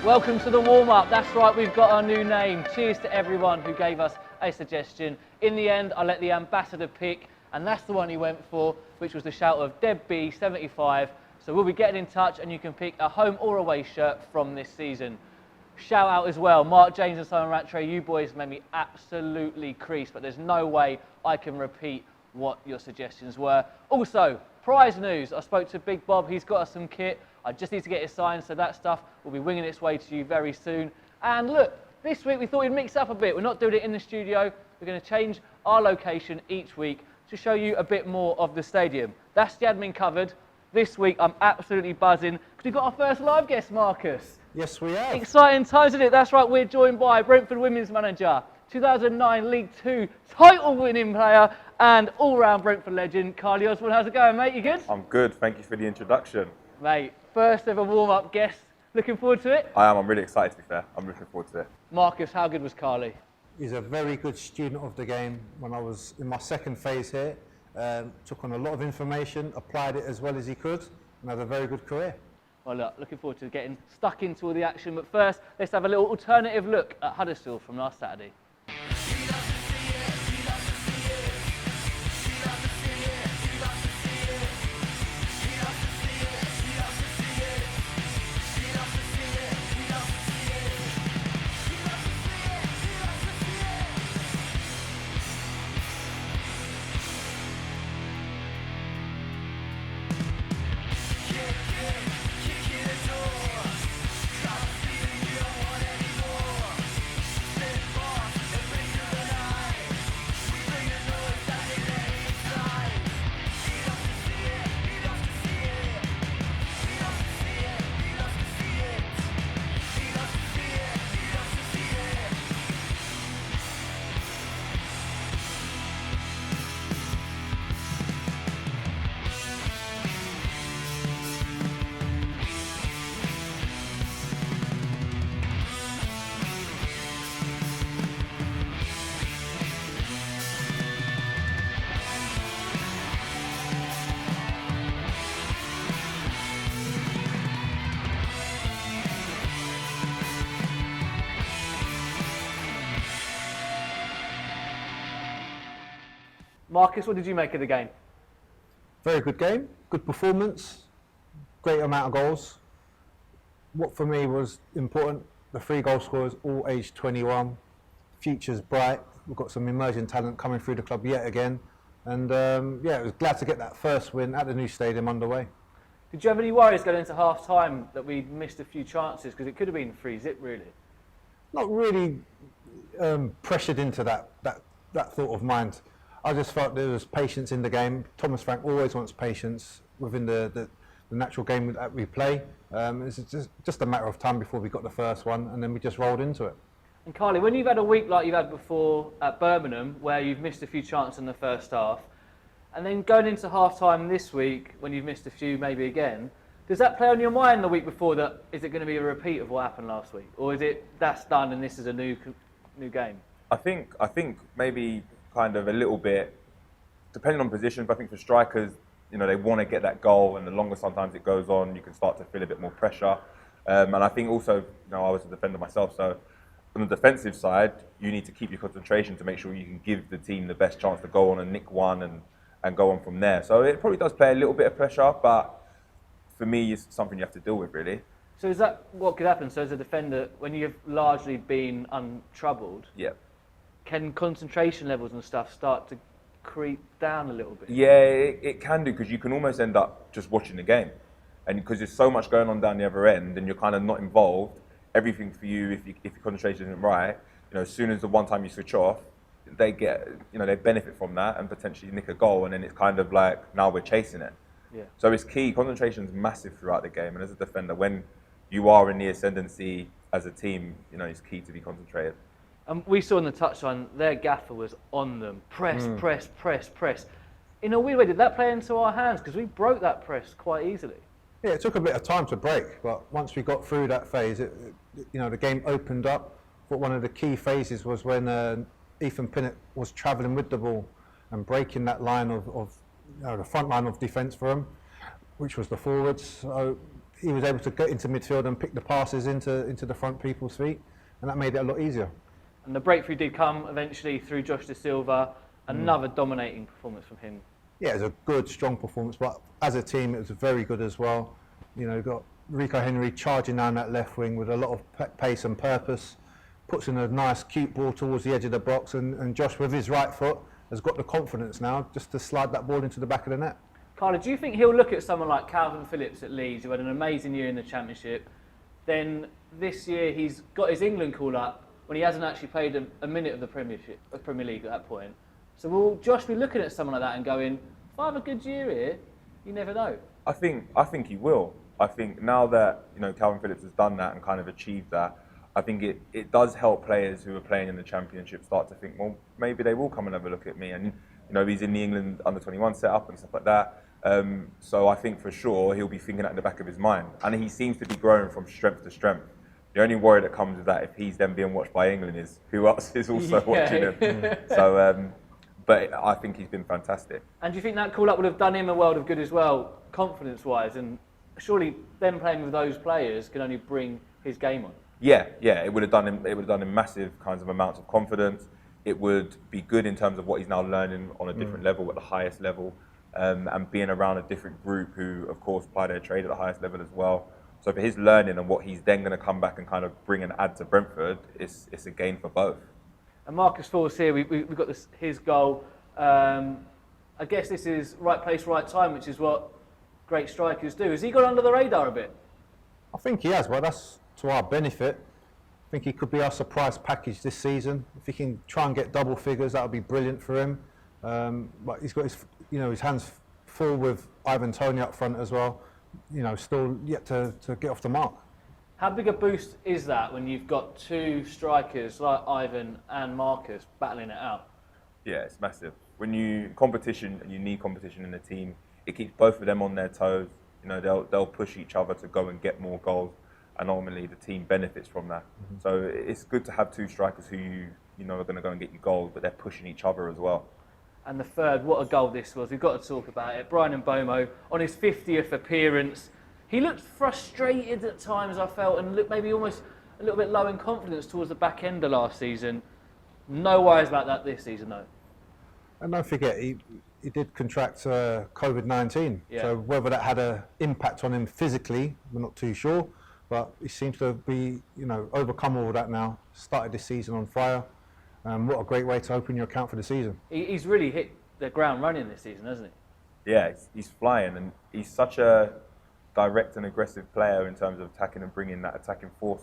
Welcome to the warm-up. That's right, we've got our new name. Cheers to everyone who gave us a suggestion. In the end, I let the ambassador pick, and that's the one he went for, which was the shout of Bee 75. So we'll be getting in touch, and you can pick a home or away shirt from this season. Shout out as well, Mark James and Simon Rattray, you boys made me absolutely crease, but there's no way I can repeat what your suggestions were. Also, prize news. I spoke to Big Bob, he's got us some kit. I just need to get it signed, so that stuff will be winging its way to you very soon. And look, this week we thought we'd mix up a bit. We're not doing it in the studio. We're going to change our location each week to show you a bit more of the stadium. That's the admin covered. This week I'm absolutely buzzing because we've got our first live guest, Marcus. Yes, we have. Exciting times, isn't it? That's right, we're joined by Brentford women's manager, 2009 League 2 title-winning player and all-round Brentford legend, Karleigh Osborne. How's it going, mate? You good? I'm good, thank you for the introduction. Mate, first ever warm-up guest. Looking forward to it? I am, I'm really excited to be fair. I'm looking forward to it. Marcus, how good was Karleigh? He's a very good student of the game. When I was in my second phase here, took on a lot of information, applied it as well as he could, and had a very good career. Well, look, looking forward to getting stuck into all the action. But first, let's have a little alternative look at Huddersfield from last Saturday. Marcus, what did you make of the game? Very good game, good performance, great amount of goals. What for me was important, the 3 goal scorers, all aged 21, future's bright. We've got some emerging talent coming through the club yet again. And yeah, I was glad to get that first win at the new stadium underway. Did you have any worries going into half-time that we'd missed a few chances? Because it could have been 3-0, really. Not really pressured into that thought of mind. I just felt there was patience in the game. Thomas Frank always wants patience within the natural game that we play. It's just a matter of time before we got the first one, and then we just rolled into it. And Karleigh, when you've had a week like you've had before at Birmingham, where you've missed a few chances in the first half, and then going into half-time this week, when you've missed a few maybe again, does that play on your mind the week before that, is it going to be a repeat of what happened last week? Or is it, that's done and this is a new game? I think maybe kind of a little bit, depending on position, but I think for strikers, you know, they want to get that goal, and the longer sometimes it goes on, you can start to feel a bit more pressure. And I think also, you know, I was a defender myself, so on the defensive side, you need to keep your concentration to make sure you can give the team the best chance to go on and nick one and go on from there. So it probably does play a little bit of pressure, but for me, it's something you have to deal with, really. So is that what could happen? So as a defender, when you've largely been untroubled, Yeah. can concentration levels and stuff start to creep down a little bit? Yeah, it can do, because you can almost end up just watching the game. And because there's so much going on down the other end and you're kind of not involved, everything for you, if your concentration isn't right, you know, as soon as the one time you switch off, they get, you know, they benefit from that and potentially nick a goal, and then it's kind of like, now we're chasing it. Yeah. So it's key, concentration's massive throughout the game, and as a defender, when you are in the ascendancy as a team, you know, it's key to be concentrated. And we saw in the touchline, their gaffer was on them. Press, press, press, press. In a weird way, did that play into our hands? Because we broke that press quite easily. Yeah, it took a bit of time to break, but once we got through that phase, you know, the game opened up. But one of the key phases was when Ethan Pinnock was travelling with the ball and breaking that line of you know, the front line of defence for him, which was the forwards. So he was able to get into midfield and pick the passes into the front people's feet, and that made it a lot easier. And the breakthrough did come eventually through Josh Da Silva. Another dominating performance from him. Yeah, it was a good, strong performance, but as a team, it was very good as well. You know, got Rico Henry charging down that left wing with a lot of pace and purpose, puts in a nice, cute ball towards the edge of the box, and Josh, with his right foot, has got the confidence now just to slide that ball into the back of the net. Carla, do you think he'll look at someone like Calvin Phillips at Leeds, who had an amazing year in the Championship, then this year he's got his England call up when he hasn't actually played a minute of the Premier League at that point? So will Josh be looking at someone like that and going, if I have a good year here, you never know? I think he will. I think now that Calvin Phillips has done that and kind of achieved that, I think it does help players who are playing in the Championship start to think, well, maybe they will come and have a look at me. And he's in the England under-21 setup and stuff like that. So I think for sure he'll be thinking that in the back of his mind. And he seems to be growing from strength to strength. The only worry that comes with that, if he's then being watched by England, is who else is also watching him. So, but I think he's been fantastic. And do you think that call-up would have done him a world of good as well, confidence-wise? And surely them playing with those players can only bring his game on. Yeah, it would have done him. It would have done him massive kinds of amounts of confidence. It would be good in terms of what he's now learning on a different level, at the highest level, and being around a different group who, of course, apply their trade at the highest level as well. So for his learning and what he's then going to come back and kind of bring and add to Brentford, it's a gain for both. And Marcus Force here, we've got his goal. I guess this is right place, right time, which is what great strikers do. Has he gone under the radar a bit? I think he has, but that's to our benefit. I think he could be our surprise package this season. If he can try and get double figures, that would be brilliant for him. But he's got his hands full with Ivan Toney up front as well. Still yet to get off the mark. How big a boost is that when you've got two strikers like Ivan and Marcus battling it out? Yeah, it's massive. When you need competition in the team, it keeps both of them on their toes. They'll push each other to go and get more goals, and ultimately the team benefits from that. So it's good to have two strikers who are going to go and get you goals, but they're pushing each other as well. And the third, what a goal this was. We've got to talk about it. Brian Mbomo on his 50th appearance. He looked frustrated at times, I felt, and looked maybe almost a little bit low in confidence towards the back end of last season. No worries about that this season, though. And don't forget, he did contract COVID-19. Yeah. So whether that had an impact on him physically, we're not too sure. But he seems to be, overcome all that now. Started this season on fire. What a great way to open your account for the season. He's really hit the ground running this season, hasn't he? Yeah, he's flying, and he's such a direct and aggressive player in terms of attacking and bringing that attacking force.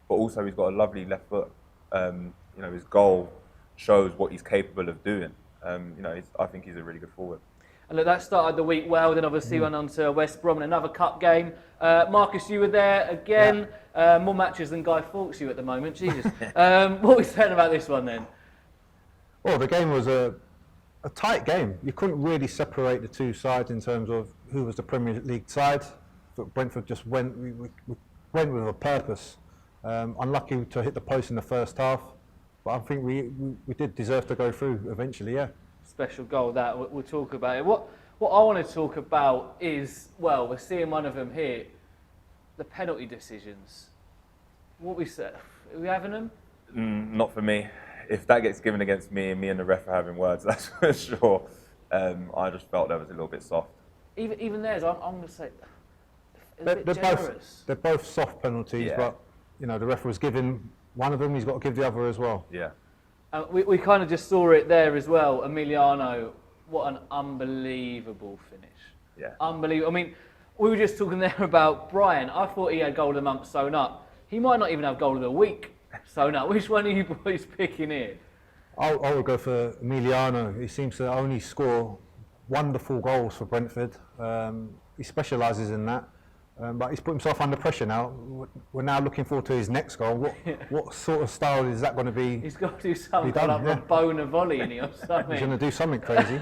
But also he's got a lovely left foot. His goal shows what he's capable of doing. I think he's a really good forward. And look, that started the week well, then obviously went on to West Brom in another cup game. Marcus, you were there again. Yeah. More matches than Guy Fawkes you at the moment, Jesus. What were we saying about this one then? Well, the game was a tight game. You couldn't really separate the two sides in terms of who was the Premier League side. But Brentford just went with a purpose. Unlucky to hit the post in the first half, but I think we did deserve to go through eventually, yeah. Special goal that, we'll talk about it. What I want to talk about is, well, we're seeing one of them here, the penalty decisions. What we said, are we having them? Not for me. If that gets given against me and the ref are having words, that's for sure. I just felt that was a little bit soft. Even theirs, I'm going to say, they're generous. They're both soft penalties, Yeah. but the ref was giving one of them, he's got to give the other as well. Yeah. We kind of just saw it there as well. Emiliano, what an unbelievable finish. Yeah. Unbelievable. I mean, we were just talking there about Brian. I thought he had goal of the month sewn up. He might not even have goal of the week sewn up. Which one are you boys picking here? I would go for Emiliano. He seems to only score wonderful goals for Brentford. He specialises in that. But he's put himself under pressure now. We're now looking forward to his next goal. What sort of style is that going to be? He's got to do something like a Bona volley in or something. He's going to do something crazy.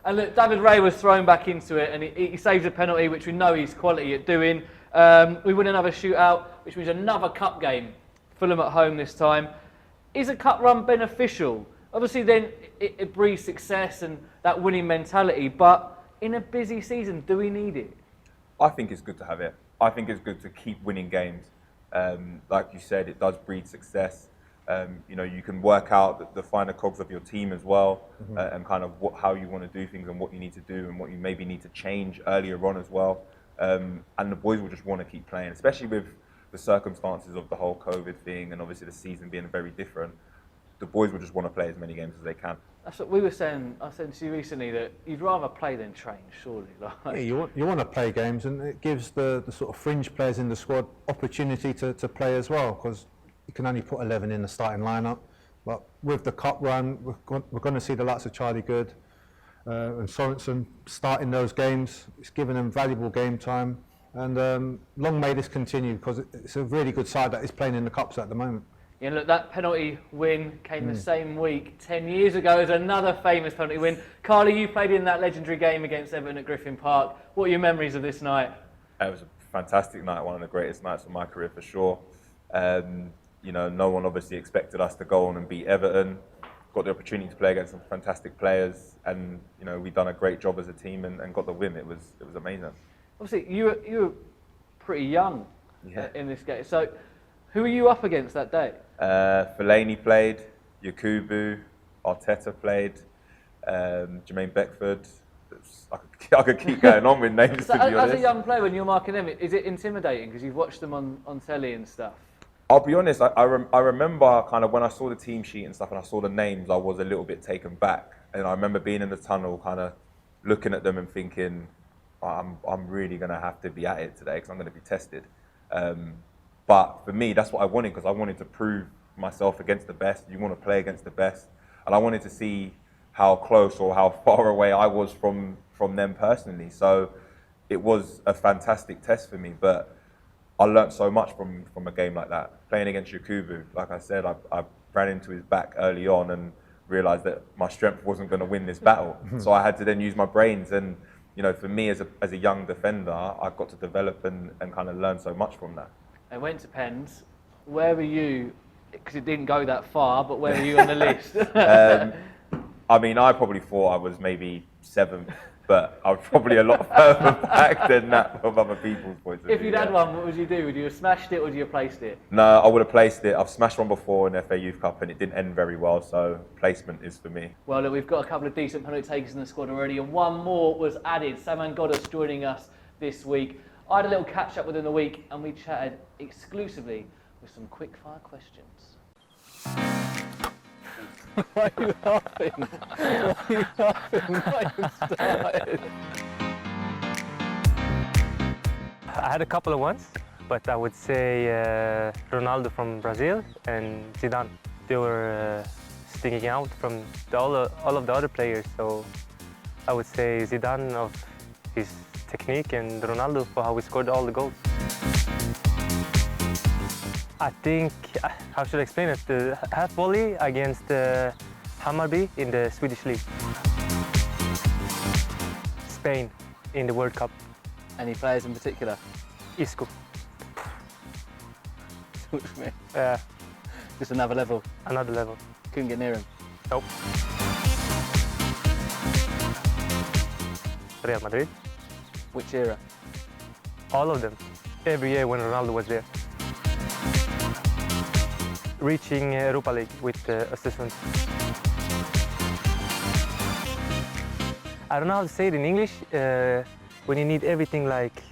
And look, David Ray was thrown back into it, and he saves a penalty, which we know he's quality at doing. We win another shootout, which means another cup game. Fulham at home this time. Is a cup run beneficial? Obviously, then it breeds success and that winning mentality. But in a busy season, do we need it? I think it's good to have it. I think it's good to keep winning games. Like you said, it does breed success. You know, you can work out the finer cogs of your team as well, and kind of how you want to do things and what you need to do and what you maybe need to change earlier on as well. And the boys will just want to keep playing, especially with the circumstances of the whole COVID thing and obviously the season being very different. The boys will just want to play as many games as they can. That's what we were saying. I said to you recently that you'd rather play than train, surely. Like. Yeah, you want to play games, and it gives the sort of fringe players in the squad opportunity to play as well, because you can only put 11 in the starting lineup. But with the cup run, we're going to see the likes of Charlie Good and Sorensen starting those games. It's giving them valuable game time, and long may this continue, because it's a really good side that is playing in the cups at the moment. Yeah, look, that penalty win came the same week 10 years ago as another famous penalty win. Karleigh, you played in that legendary game against Everton at Griffin Park. What are your memories of this night? It was a fantastic night, one of the greatest nights of my career for sure. You know, no one obviously expected us to go on and beat Everton. Got the opportunity to play against some fantastic players, and you know, we've done a great job as a team and got the win. It was amazing. Obviously, you were pretty young in this game. So, who were you up against that day? Fellaini played, Yakubu, Arteta played, Jermaine Beckford. I could keep going on with names. So to be honest. As a young player, when you're marking them, is it intimidating because you've watched them on telly and stuff? I'll be honest, I remember kind of when I saw the team sheet and stuff and I saw the names, I was a little bit taken back. And I remember being in the tunnel kind of looking at them and thinking, I'm really going to have to be at it today because I'm going to be tested. But for me, that's what I wanted, because I wanted to prove myself against the best. You want to play against the best. And I wanted to see how close or how far away I was from them personally. So it was a fantastic test for me. But I learnt so much from a game like that. Playing against Yakubu, like I said, I ran into his back early on and realised that my strength wasn't going to win this battle. So I had to then use my brains. And you know, for me as a young defender, I got to develop and kind of learn so much from that. It went to pens. Where were you? Because it didn't go that far, but where were you on the list? I mean, I probably thought I was maybe 7th, but I was probably a lot further back than that from other people's points of view. If you'd had one, what would you do? Would you have smashed it or would you have placed it? No, I would have placed it. I've smashed one before in the FA Youth Cup and it didn't end very well, so placement is for me. Well, look, we've got a couple of decent penalty takers in the squad already, and one more was added. Saman Ghoddos joining us this week. I had a little catch up with him in the week and we chatted exclusively with some quick fire questions. Why are you laughing? Why are you laughing? Why you started? I had a couple of ones, but I would say Ronaldo from Brazil and Zidane. They were sticking out from all of the other players, so I would say Zidane of his technique and Ronaldo for how he scored all the goals. I think, how should I explain it? The half volley against Hammarby in the Swedish league. Spain in the World Cup. Any players in particular? Isco. Just another level. Another level. Couldn't get near him. Nope. Real Madrid. Which era? All of them. Every year when Ronaldo was there. Reaching Europa League with Östersund. I don't know how to say it in English. When you need everything like,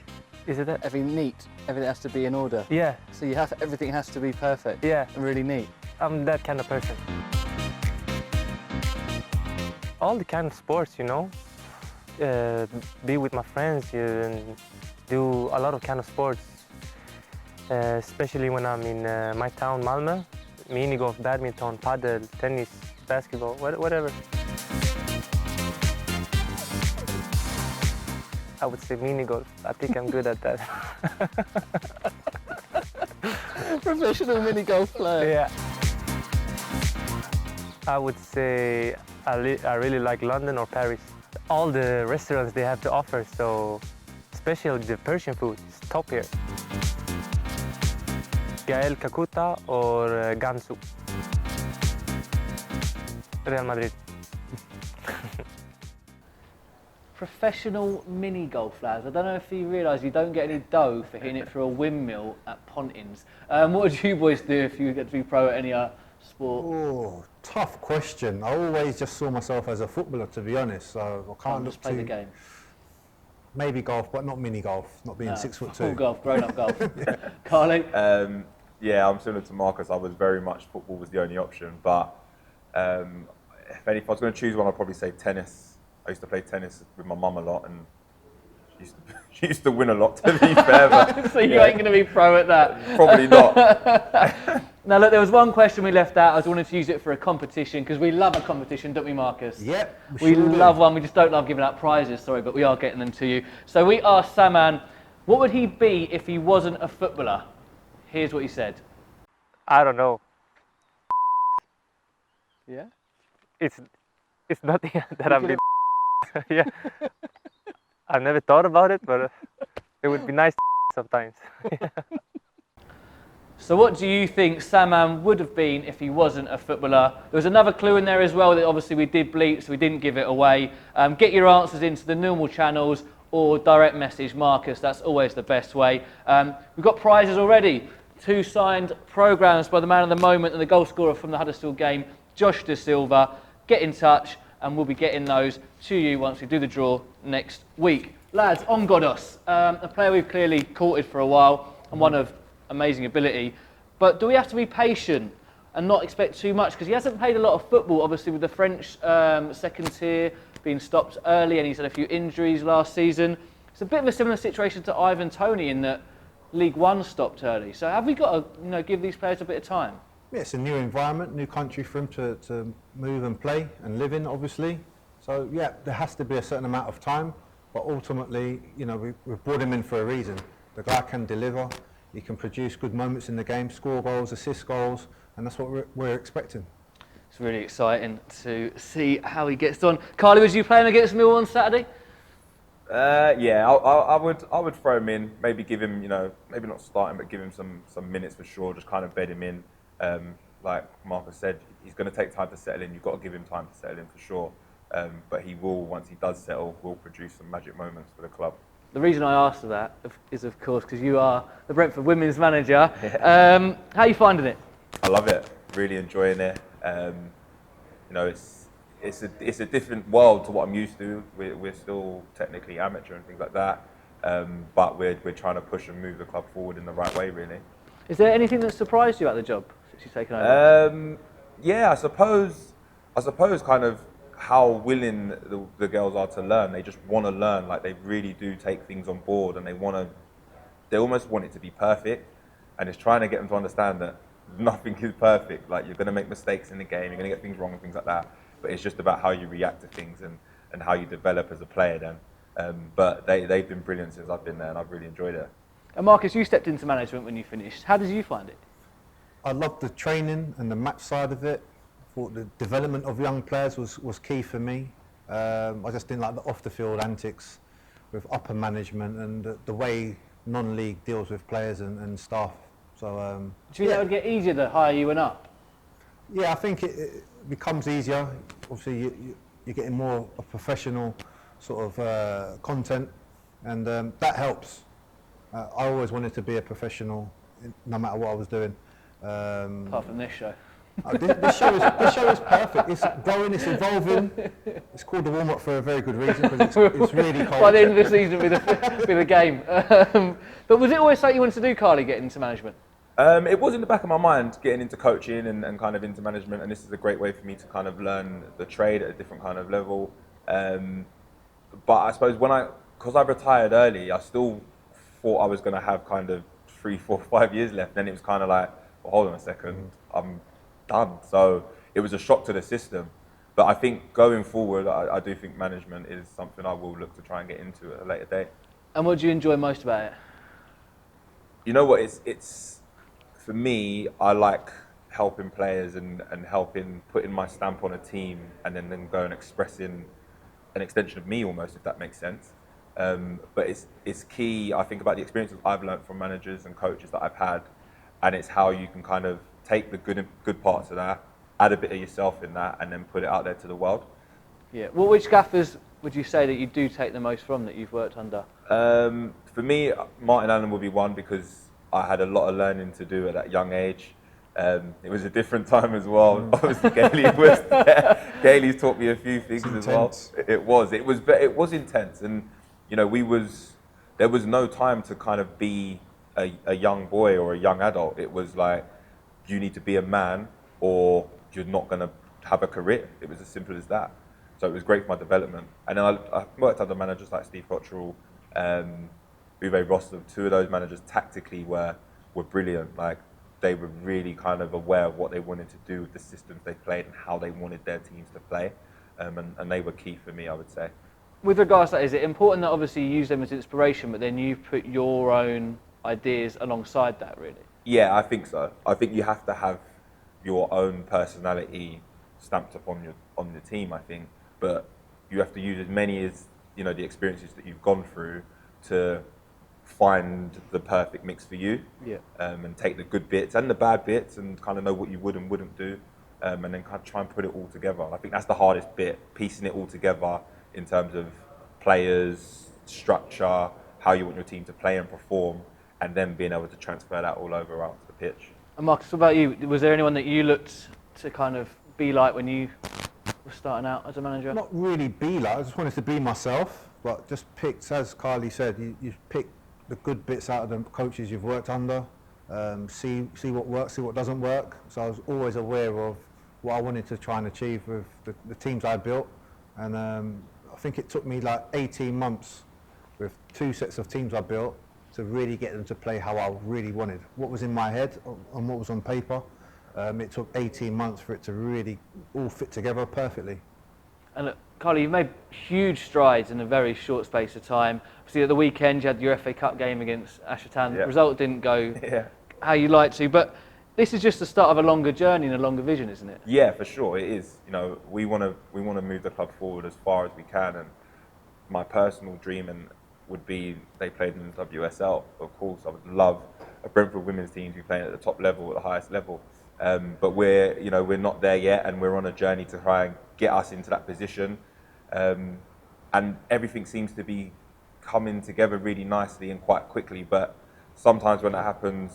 is it that? Everything neat. Everything has to be in order. Yeah. So everything has to be perfect. Yeah. And really neat. I'm that kind of person. All the kind of sports, you know. Be with my friends and do a lot of kind of sports. Especially when I'm in my town, Malmö. Minigolf, badminton, paddle, tennis, basketball, whatever. I would say minigolf. I think I'm good at that. Professional mini-golf player. Yeah. I would say I really like London or Paris. All the restaurants they have to offer, so especially the Persian food is top here. Gael Kakuta or Gansu. Real Madrid. professional mini golf, lads. I don't know if you realise you don't get any dough for hitting it through a windmill at Pontins. What would you boys do if you get to be pro at any sport? Oh, tough question. I always just saw myself as a footballer, to be honest. So I can't Just look play to the game. maybe golf, but not mini golf. Not being No, 6'2". full golf, grown-up golf. Karleigh? Yeah, I'm similar to Marcus. I was very much football was the only option, but if I was going to choose one, I'd probably say tennis. I used to play tennis with my mum a lot, and she used to win a lot, to be fair. But, So you ain't going to be pro at that? Probably not. Now look, there was one question we left out. I was wanting to use it for a competition, because we love a competition, don't we, Marcus? Yep, We sure do. love one. We just don't love giving out prizes, sorry, but we are getting them to you. So we asked Saman, what would he be if he wasn't a footballer? Here's what he said. I don't know. Yeah? It's nothing that I'm. Yeah. I've never thought about it, but it would be nice sometimes. So what do you think Saman would have been if he wasn't a footballer? There was another clue in there as well that obviously we did bleep, so we didn't give it away. Get your answers into the normal channels or direct message Marcus. That's always the best way. We've got prizes already. 2 signed programmes by the man of the moment and the goal scorer from the Huddersfield game, Josh De Silva. Get in touch and we'll be getting those to you once we do the draw next week. Lads, on Ghoddos, a player we've clearly courted for a while and one of amazing ability, but do we have to be patient and not expect too much? Because he hasn't played a lot of football, obviously with the French second tier being stopped early, and he's had a few injuries last season. It's a bit of a similar situation to Ivan Toney in that League One stopped early. So have we got to give these players a bit of time? Yeah, it's a new environment, new country for him to move and play and live in, obviously. So yeah, there has to be a certain amount of time, but ultimately, we've brought him in for a reason. The guy can deliver, he can produce good moments in the game, score goals, assist goals, and that's what we're expecting. It's really exciting to see how he gets on. Karleigh, was you playing against Millwall on Saturday? Yeah, I would throw him in. Maybe give him, maybe not starting, but give him some minutes for sure. Just kind of bed him in. Like Marcus said, he's going to take time to settle in. You've got to give him time to settle in for sure. But he will, once he does settle, will produce some magic moments for the club. The reason I asked for that is, of course, because you are the Brentford women's manager. Yeah. How are you finding it? I love it. Really enjoying it. It's a different world to what I'm used to. We're still technically amateur and things like that, but we're trying to push and move the club forward in the right way, really. Is there anything that surprised you about the job since you've taken over? Yeah, I suppose kind of how willing the girls are to learn. They just want to learn. Like, they really do take things on board, and they almost want it to be perfect. And it's trying to get them to understand that nothing is perfect. Like, you're going to make mistakes in the game, you're going to get things wrong and things like that. But it's just about how you react to things and how you develop as a player then. But they've been brilliant since I've been there, and I've really enjoyed it. And Marcus, you stepped into management when you finished. How did you find it? I loved the training and the match side of it. I thought the development of young players was key for me. I just didn't like the off-the-field antics with upper management and the way non-league deals with players and staff. So, do you think that would get easier the higher you went up? Yeah, I think it becomes easier. Obviously, you're getting more of professional sort of content, and that helps. I always wanted to be a professional, no matter what I was doing. Apart from this show. This show is perfect. It's growing, it's evolving. It's called the warm-up for a very good reason, because it's really cold. By the end of the season, with a game. But was it always something you wanted to do, Karleigh, get into management? It was in the back of my mind, getting into coaching and kind of into management, and this is a great way for me to kind of learn the trade at a different kind of level. But I suppose because I retired early, I still thought I was going to have kind of 3, 4, 5 years left. Then it was kind of like, well, hold on a second, I'm done. So it was a shock to the system. But I think going forward, I do think management is something I will look to try and get into at a later date. And what do you enjoy most about it? You know what, it's for me, I like helping players and putting my stamp on a team, and then go and expressing an extension of me almost, if that makes sense. But it's key, I think, about the experiences I've learned from managers and coaches that I've had, and it's how you can kind of take the good parts of that, add a bit of yourself in that, and then put it out there to the world. Yeah. Well, which gaffers would you say that you do take the most from that you've worked under? For me, Martin Allen would be one because I had a lot of learning to do at that young age. It was a different time as well. Obviously, Karleigh was there. Karleigh's taught me a few things as well. It was intense, and you know, there was no time to kind of be a young boy or a young adult. It was like, you need to be a man or you're not going to have a career. It was as simple as that. So it was great for my development. And then I worked under managers like Steve Cottrell, Uwe Rostam. Two of those managers tactically were brilliant. Like, they were really kind of aware of what they wanted to do with the systems they played and how they wanted their teams to play. And they were key for me, I would say. With regards to that, is it important that obviously you use them as inspiration, but then you put your own ideas alongside that, really? Yeah, I think so. I think you have to have your own personality stamped upon your team, I think. But you have to use as many as, you know, the experiences that you've gone through to find the perfect mix for you. Yeah. And take the good bits and the bad bits and kind of know what you would and wouldn't do. And then kind of try and put it all together. And I think that's the hardest bit, piecing it all together in terms of players, structure, how you want your team to play and perform, and then being able to transfer that all over out to the pitch. And Marcus, what about you? Was there anyone that you looked to kind of be like when you were starting out as a manager? Not really be like, I just wanted to be myself, but just picked, as Karleigh said, you pick the good bits out of the coaches you've worked under, see what works, see what doesn't work. So I was always aware of what I wanted to try and achieve with the teams I built. And I think it took me like 18 months with 2 sets of teams I built to really get them to play how I really wanted. What was in my head and what was on paper. It took 18 months for it to really all fit together perfectly. And look, Karleigh, you've made huge strides in a very short space of time. Obviously, at the weekend, you had your FA Cup game against Ashton. Yeah. The result didn't go how you liked to, but this is just the start of a longer journey and a longer vision, isn't it? Yeah, for sure, it is. You know, we want to move the club forward as far as we can, and my personal dream would be they played in the WSL. Of course, I would love a Brentford women's team to be playing at the top level, at the highest level. But we're not there yet, and we're on a journey to try and get us into that position. And everything seems to be coming together really nicely and quite quickly. But sometimes when that happens,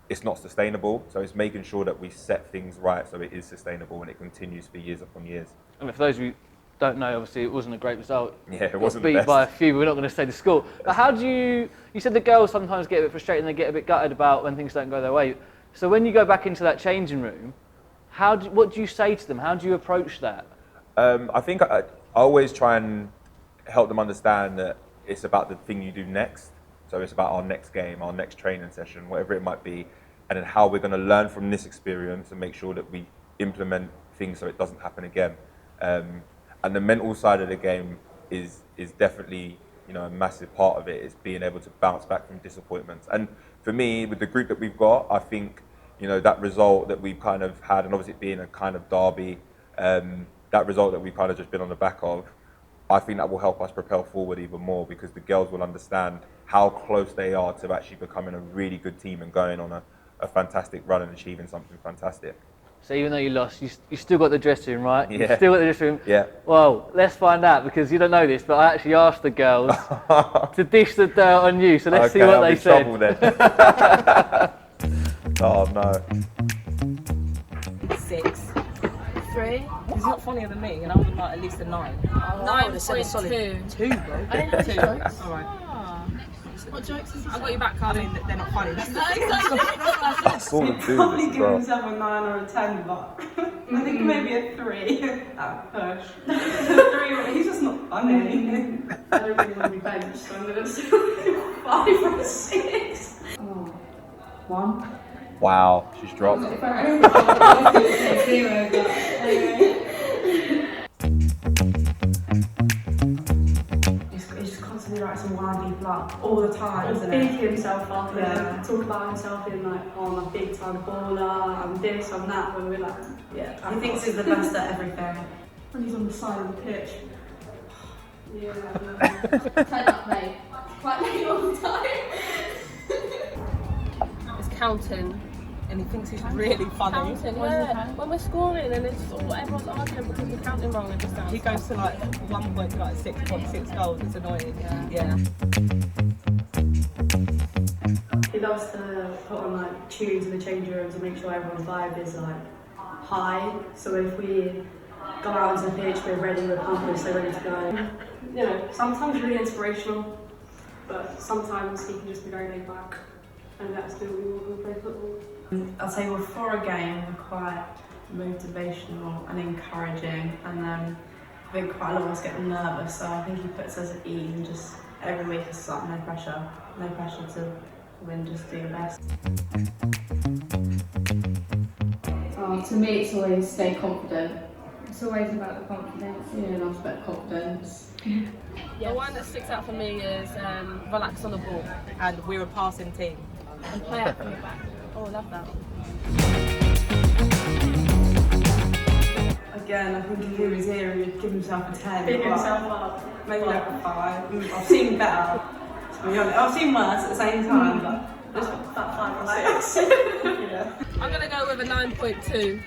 it's not sustainable. So it's making sure that we set things right so it is sustainable and it continues for years upon years. And for those of you who don't know, obviously it wasn't a great result. Yeah, it wasn't beat the best. by a few, but we're not going to say the score. But how do you said the girls sometimes get a bit frustrated and they get a bit gutted about when things don't go their way. So when you go back into that changing room, what do you say to them? How do you approach that? I think I always try and help them understand that it's about the thing you do next. So it's about our next game, our next training session, whatever it might be, and then how we're going to learn from this experience and make sure that we implement things so it doesn't happen again. And the mental side of the game is definitely, you know, a massive part of it. Is being able to bounce back from disappointments. And for me, with the group that we've got, I think, you know, that result that we've kind of had, and obviously it being a kind of derby, that result that we've kind of just been on the back of, I think that will help us propel forward even more, because the girls will understand how close they are to actually becoming a really good team and going on a fantastic run and achieving something fantastic. So even though you lost, you still got the dressing room, right? Yeah. You still got the dressing room. Yeah. Well, let's find out, because you don't know this, but I actually asked the girls to dish the dirt on you. So let's see what they said. Trouble then. Oh no. 6. 3. He's not funnier than me, and I would like at least a 9. 9.2. 2, bro. I didn't have 2. jokes. All right. What jokes has he I've got your back, Carly. They're not funny. That's the thing. That's all He'd to do probably with this, give bro. himself a 9 or a 10, but I think maybe a 3 at push. 3, he's just not funny. I don't really want to be benched, so I'm going to say 5 or 6. 1. Wow, she's dropped. If I remember, I would say 0, but anyway. He's just constantly writing some wild people up all the time, isn't Big it? himself up Yeah. and talk about himself in like, oh, I'm a big time baller, I'm this, I'm that, when we're like, yeah. He thinks he's the best at everything. When he's on the side of the pitch. Yeah, turn up late. Quite late all the time. It's counting and he thinks he's really funny. Counting, yeah. When we're scoring and it's all everyone's arguing because we're counting wrong every time. He goes to like 1 to like 6.6 goals. It's annoying. Yeah. He loves to put on like tunes in the change room to make sure everyone's vibe is like high. So if we go out into the pitch, we're ready, we're pumped, so ready to go. You know, sometimes really inspirational, but sometimes he can just be very laid back, and that's the way we want to play football. I'd say before a game we're quite motivational and encouraging, and then I think quite a lot of us get nervous, so I think he puts us at ease and just every week is like no pressure to win, just do your best. To me it's always stay confident. It's always about the confidence. Yeah, that's about confidence. The one that sticks out for me is relax on the ball, and we're a passing team. And play out from the back. Oh, I love that. Again, I think if he was here he would give himself a 10. Pick himself up. Maybe like a 5. I've seen better, to be honest. I've seen worse at the same time, but just about 5 or 6. Yeah. I'm going to go with a 9.2.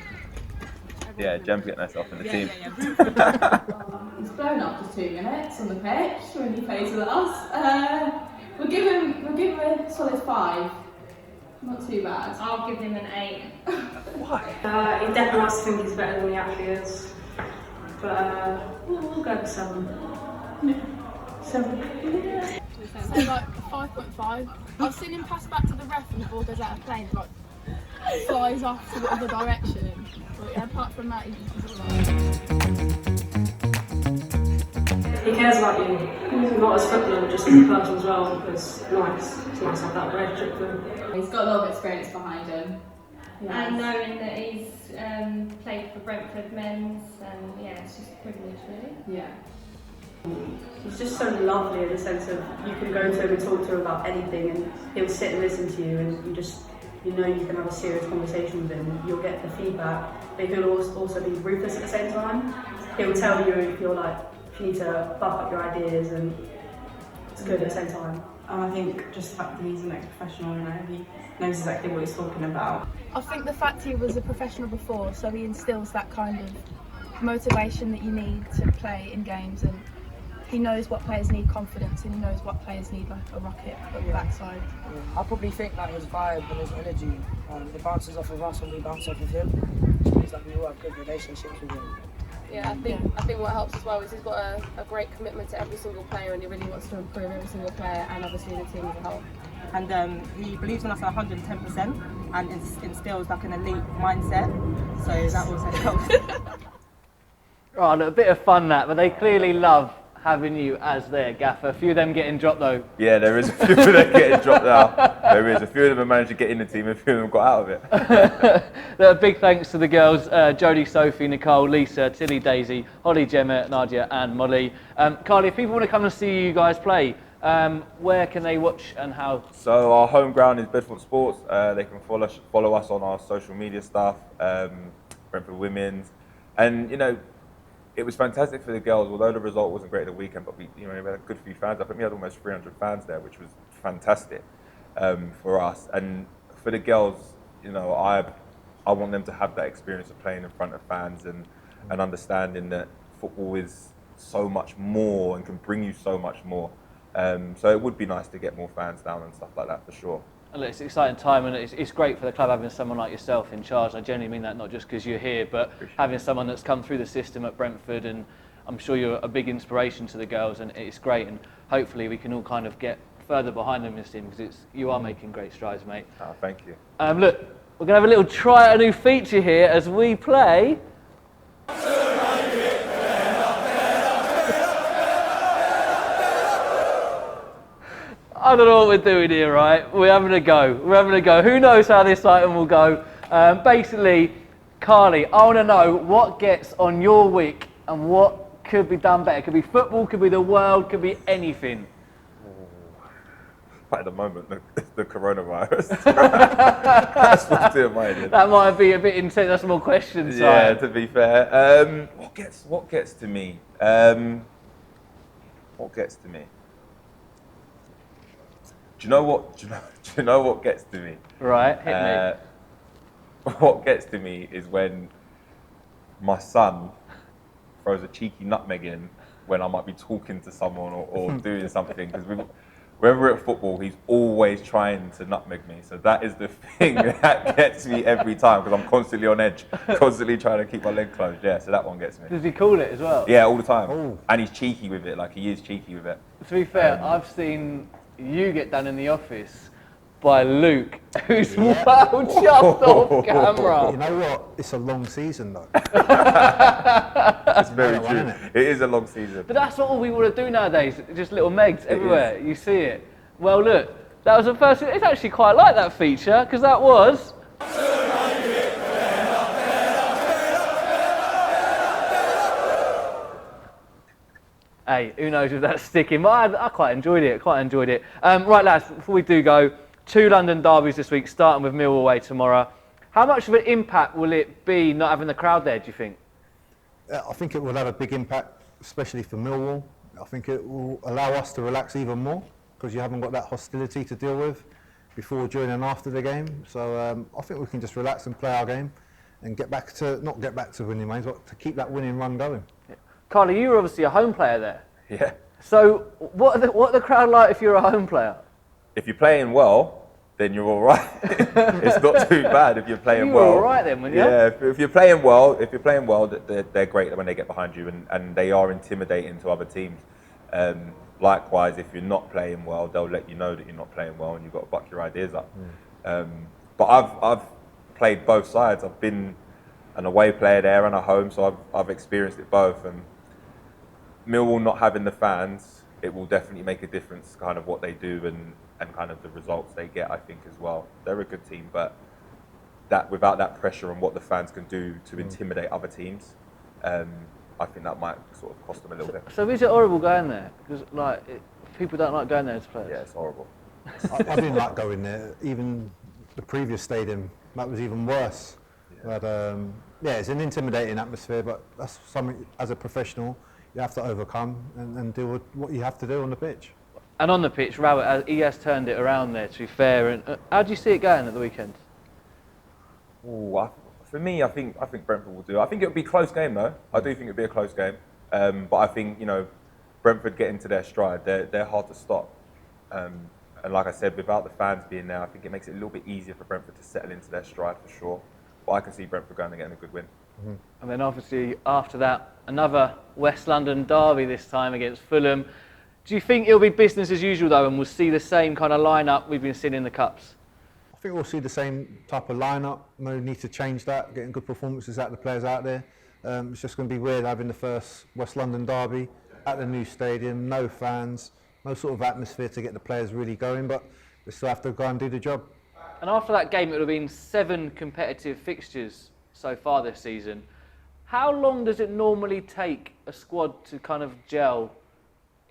Yeah, Jem's getting herself in the team. He's blown up for 2 minutes on the pitch when he plays with us. We'll give him a solid 5. Not too bad. I'll give him an 8. He definitely wants to think he's better than he actually is. But we'll go for 7. 7. So like 5.5. I've seen him pass back to the ref and the ball goes out of play and like flies off to the other direction. But yeah, apart from that, he's alright. He cares about you, not as a footballer, but just as a person as well, because it's nice to have that relationship with him. He's got a lot of experience behind him. Yeah. And knowing that he's played for Brentford men's, and yeah, it's just a privilege really. Yeah. He's just so lovely in the sense of you can go to him and talk to him about anything and he'll sit and listen to you, and you know you can have a serious conversation with him. You'll get the feedback, but he'll also be ruthless at the same time. He'll tell you if you need to buff up your ideas, and it's good at the same time. And I think just the fact that he's an ex-professional, you know, he knows exactly what he's talking about. I think the fact he was a professional before, so he instills that kind of motivation that you need to play in games, and he knows what players need confidence, and he knows what players need like a rocket at the backside. I probably think that his vibe and his energy, it bounces off of us and we bounce off of him, which means that we all have good relationships with him. Yeah, I think what helps as well is he's got a great commitment to every single player, and he really wants to improve every single player and obviously the team as a whole. And he believes in us 110% and instills like an elite mindset. So that also helps. Oh, look, a bit of fun that, but they clearly love having you as their gaffer. A few of them getting dropped though. Yeah, there is a few of them getting dropped now. There is a few of them have managed to get in the team, a few of them got out of it. A big thanks to the girls, Jodie, Sophie, Nicole, Lisa, Tilly, Daisy, Holly, Gemma, Nadia and Molly. Carly, if people want to come and see you guys play, where can they watch and how? So our home ground is Bedford Sports. They can follow us on our social media stuff, Brentford Women's. And, you know, it was fantastic for the girls, although the result wasn't great at the weekend, but we had a good few fans. I think we had almost 300 fans there, which was fantastic for us. And for the girls, you know, I want them to have that experience of playing in front of fans and understanding that football is so much more and can bring you so much more. So it would be nice to get more fans down and stuff like that for sure. And it's an exciting time, and it's great for the club having someone like yourself in charge. I genuinely mean that, not just because you're here, but having someone that's come through the system at Brentford, and I'm sure you're a big inspiration to the girls, and it's great, and hopefully we can all kind of get further behind them in this team, because you are making great strides, mate. Oh, thank you. Look, we're going to have a little try out a new feature here as we play... I don't know what we're doing here, right? We're having a go. Who knows how this item will go? Basically, Carly, I want to know what gets on your week and what could be done better. Could be football, could be the world, could be anything. At the moment, the coronavirus. That's what's doing my head. That might be a bit intense. That's more questions. Yeah, to be fair. What gets to me? What gets to me? Do you know what gets to me? Right, hit me. what gets to me is when my son throws a cheeky nutmeg in when I might be talking to someone or doing something, because whenever we're at football, he's always trying to nutmeg me. So that is the thing that gets me every time, because I'm constantly on edge, constantly trying to keep my leg closed. Yeah, so that one gets me. Does he call it as well? Yeah, all the time. Oh. And he's cheeky with it, like he is cheeky with it. To be fair, I've seen you get done in the office by Luke, who's well chuffed off camera. You know what? It's a long season though. It's very That one, true. isn't it? It is a long season. But that's what all we want to do nowadays, just little megs everywhere. You see it. Well, look, that was the first. It's actually quite like that feature, because that was. Hey, who knows if that's sticking? But I quite enjoyed it. Right, lads, before we do go, 2 London derbies this week, starting with Millwall away tomorrow. How much of an impact will it be not having the crowd there, do you think? I think it will have a big impact, especially for Millwall. I think it will allow us to relax even more, because you haven't got that hostility to deal with before, during and after the game. So I think we can just relax and play our game and not get back to winning ways, but to keep that winning run going. Yeah. Karleigh, you were obviously a home player there. Yeah. So what are the crowd like if you're a home player? If you're playing well, then you're all right. It's not too bad if you're playing well. You're all right then, weren't you? Yeah, if you're playing well, they're great when they get behind you, and they are intimidating to other teams. Likewise, if you're not playing well, they'll let you know that you're not playing well, and you've got to buck your ideas up. But I've played both sides. I've been an away player there and a home, so I've experienced it both. And Millwall not having the fans, it will definitely make a difference, kind of what they do and kind of the results they get, I think, as well. They're a good team, but without that pressure on what the fans can do to intimidate other teams, I think that might sort of cost them a little bit. So is it horrible going there? Because people don't like going there as players. Yeah, it's horrible. I didn't like going there. Even the previous stadium, that was even worse. Yeah. But it's an intimidating atmosphere, but that's something, as a professional, you have to overcome and deal with what you have to do on the pitch. And on the pitch, Robert, he has turned it around there, to be fair. And how do you see it going at the weekend? For me, I think Brentford will do. I think it'll be a close game, though. I do think it'll be a close game. But I think, Brentford get into their stride. They're hard to stop. And like I said, without the fans being there, I think it makes it a little bit easier for Brentford to settle into their stride for sure. But I can see Brentford going and getting a good win. Mm-hmm. And then obviously after that, another West London derby this time against Fulham. Do you think it'll be business as usual though, and we'll see the same kind of lineup we've been seeing in the Cups? I think we'll see the same type of lineup. No need to change that. Getting good performances out of the players out there. It's just going to be weird having the first West London derby at the new stadium, no fans, no sort of atmosphere to get the players really going, but they still have to go and do the job. And after that game, it would have been 7 competitive fixtures so far this season. How long does it normally take a squad to kind of gel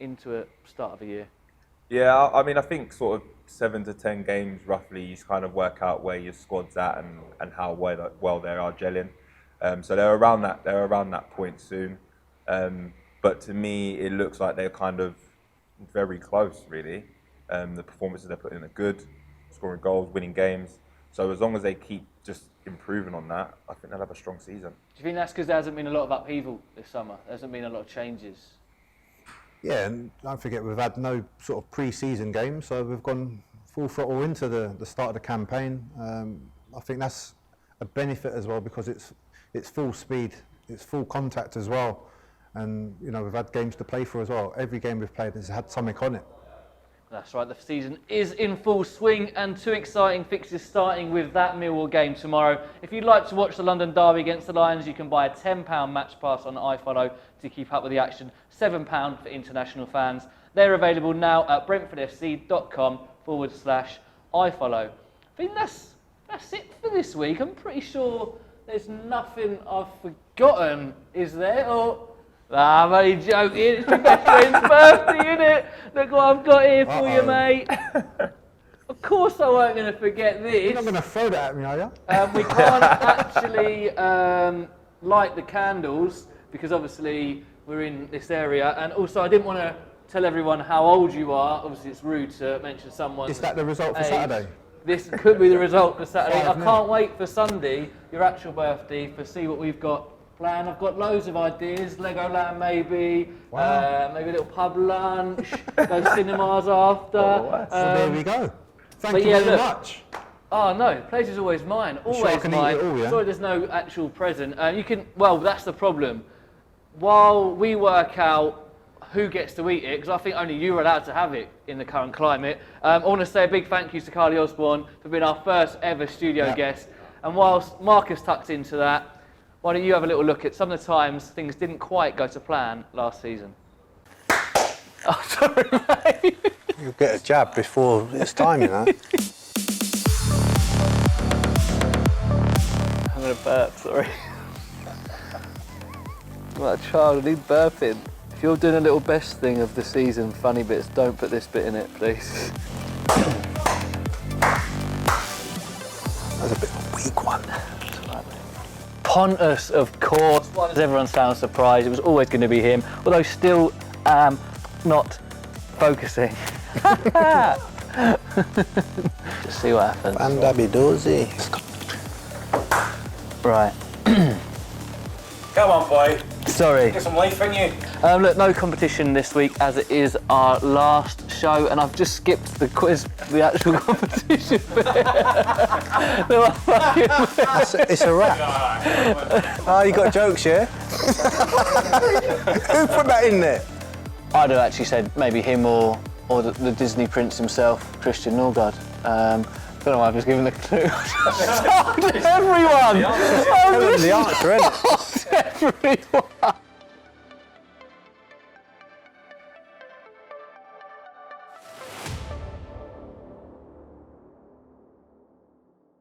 into a start of a year? Yeah, I mean, I think sort of 7 to 10 games roughly, you kind of work out where your squad's at and how well they are gelling. So they're around that point soon. But to me, it looks like they're kind of very close, really. The performances they're putting in are good, scoring goals, winning games. So as long as they keep just improving on that, I think they'll have a strong season. Do you think that's because there hasn't been a lot of upheaval this summer? There hasn't been a lot of changes? Yeah, and don't forget we've had no sort of pre-season games, so we've gone full throttle into the start of the campaign. I think that's a benefit as well, because it's full speed, it's full contact as well, and we've had games to play for as well. Every game we've played has had something on it. That's right, the season is in full swing and 2 exciting fixtures starting with that Millwall game tomorrow. If you'd like to watch the London derby against the Lions, you can buy a £10 match pass on iFollow to keep up with the action. £7 for international fans. They're available now at brentfordfc.com/iFollow. I think that's it for this week. I'm pretty sure there's nothing I've forgotten, is there? I'm only joking, it's your best friend's birthday, innit? Look what I've got here for you, mate. Of course I weren't going to forget this. You're not going to throw that at me, are you? We can't actually light the candles, because obviously we're in this area, and also I didn't want to tell everyone how old you are. Obviously it's rude to mention someone's Is that the result for age. Saturday? this could be the result for Saturday. I 5-0. can't wait for Sunday, your actual birthday, to see what we've got planned. I've got loads of ideas. Legoland maybe, maybe a little pub lunch, go cinemas after. Well, there we go. Thank but you yeah, very look, much. Oh no, pleasure's always mine. You sure I Always can eat mine. it all, yeah? Sorry, there's no actual present. You can. Well, that's the problem. While we work out who gets to eat it, because I think only you are allowed to have it in the current climate. I want to say a big thank you to Karleigh Osborne for being our first ever studio guest. And whilst Marcus tucked into that, why don't you have a little look at some of the times things didn't quite go to plan last season? Oh, sorry, mate. You'll get a jab before it's time, you know. I'm going to burp, sorry. I'm like a child, I need burping. If you're doing a little best thing of the season, funny bits, don't put this bit in it, please. That's a bit of a weak one. Pontus, of course. Why does everyone sound surprised? It was always going to be him, although still not focusing. Just see what happens. Bandabidozi. Right. Come on, boy. Sorry. Get some life in you. Look, no competition this week as it is our last show, and I've just skipped the quiz, the actual competition bit. It's a wrap. Oh, you got jokes, yeah? Who put that in there? I'd have actually said maybe him or the Disney prince himself, Christian Norgard. Don't know why I was giving the clue. Everyone! The answer, isn't it? Everyone!